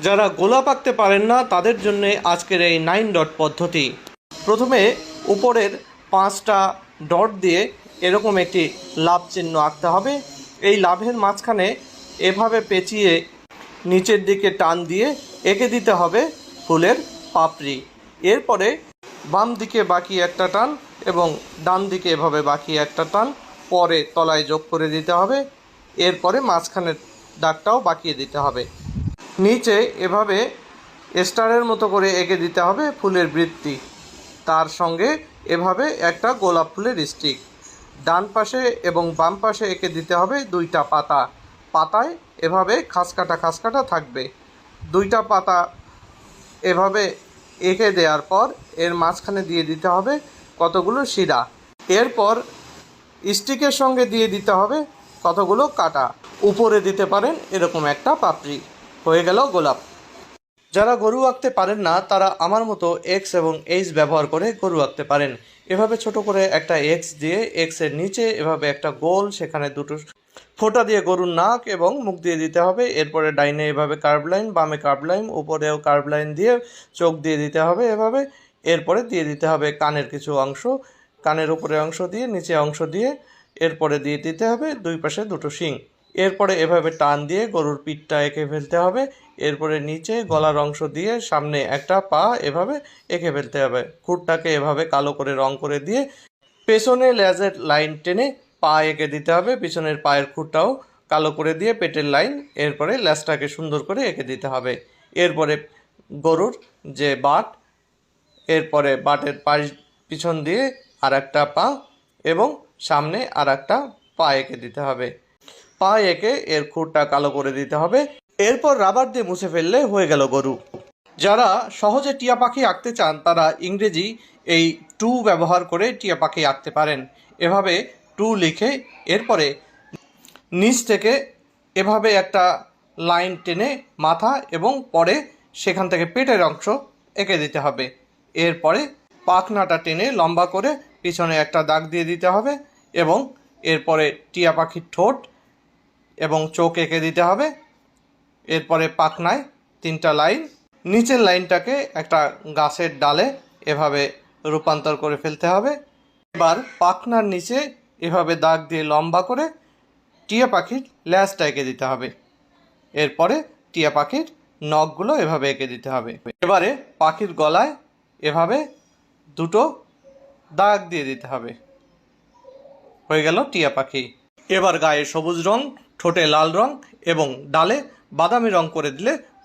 যারা গোলাপ আঁকতে পারেন না তাদের জন্য আজকের এই 9 ডট পদ্ধতি। প্রথমে উপরের 5টা ডট দিয়ে এরকম একটি লাভ চিহ্ন আঁকতে হবে। এই লাভের মাঝখানে এভাবে পেঁচিয়ে নিচের দিকে টান দিয়ে এঁকে দিতে হবে ফুলের পাপড়ি। এরপরে বাম দিকে বাকি একটা টান এবং ডান দিকে এভাবে বাকি একটা টান পরে তলায় যোগ করে দিতে হবে। এরপরে মাঝখানের দাগটাও বাকিয়ে দিতে হবে। নিচে এভাবে স্টারের মতো করে এঁকে দিতে হবে ফুলের বৃত্তি। তার সঙ্গে এভাবে একটা গোলাপ ফুলের স্টিক। ডান পাশে এবং বাম পাশে এঁকে দিতে হবে 2টা পাতা। পাতায় এভাবে খাসকাটা থাকবে। 2টা পাতা এভাবে এঁকে দেওয়ার পর এর মাঝখানে দিয়ে দিতে হবে কতগুলো শিরা। এরপর স্টিকের সঙ্গে দিয়ে দিতে হবে কতগুলো কাটা। উপরে দিতে পারেন এরকম একটা পাপড়ি। হয়ে গেল গোলাপ। যারা গরু আঁকতে পারেন না তারা আমার মতো এক্স এবং এইচ ব্যবহার করে গরু আঁকতে পারেন। এভাবে ছোট করে একটা এক্স দিয়ে এক্সের নিচে এভাবে একটা গোল, সেখানে 2টো ফোঁটা দিয়ে গরুর নাক এবং মুখ দিয়ে দিতে হবে। এরপরে ডাইনে এভাবে কার্ভ লাইন, বামে কার্ভ লাইন, উপরেও কার্ভ লাইন দিয়ে চোখ দিয়ে দিতে হবে এভাবে। এরপরে দিয়ে দিতে হবে কানের কিছু অংশ, কানের উপরে অংশ দিয়ে নিচে অংশ দিয়ে এরপরে দিয়ে দিতে হবে 2 পাশে 2টো শিং। এরপরে এভাবে টান দিয়ে গরুর পিঠটা এঁকে ফেলতে হবে। এরপরে নিচে গলার অংশ দিয়ে সামনে একটা পা এভাবে এঁকে ফেলতে হবে। খুঁটটাকে এভাবে কালো করে রং করে দিয়ে পেছনে লেজের লাইন টেনে পা এঁকে দিতে হবে। পিছনের পায়ের খুঁটটাও কালো করে দিয়ে পেটের লাইন, এরপরে লেজটাকে সুন্দর করে এঁকে দিতে হবে। এরপরে গরুর যে বাট, এরপরে বাটের পিছন দিয়ে আর একটা পা এবং সামনে আর একটা পা এঁকে দিতে হবে। পা এঁকে এর খুঁটটা কালো করে দিতে হবে। এরপর রাবার দিয়ে মুছে ফেললে হয়ে গেল গরু। যারা সহজে টিয়া পাখি আঁকতে চান তারা ইংরেজি এই টু ব্যবহার করে টিয়া পাখি আঁকতে পারেন। এভাবে টু লিখে এরপরে নিচ থেকে এভাবে একটা লাইন টেনে মাথা এবং পরে সেখান থেকে পেটের অংশ এঁকে দিতে হবে। এরপরে পাখনাটা টেনে লম্বা করে পিছনে একটা দাগ দিয়ে দিতে হবে এবং এরপরে টিয়া পাখির ঠোঁট এবং চোখ এঁকে দিতে হবে। এরপরে পাখনায় 3টা লাইন, নিচের লাইনটাকে একটা গাছের ডালে এভাবে রূপান্তর করে ফেলতে হবে। এবার পাখনার নিচে এভাবে দাগ দিয়ে লম্বা করে টিয়া পাখির ল্যাজটা এঁকে দিতে হবে। এরপরে টিয়া পাখির নখগুলো এভাবে এঁকে দিতে হবে। এবারে পাখির গলায় এভাবে 2টো দাগ দিয়ে দিতে হবে। হয়ে গেল টিয়া পাখি। এবার গায়ে সবুজ রং, ঠোঁটে লাল রং এবং ডালে বাদামি রং করে দিলে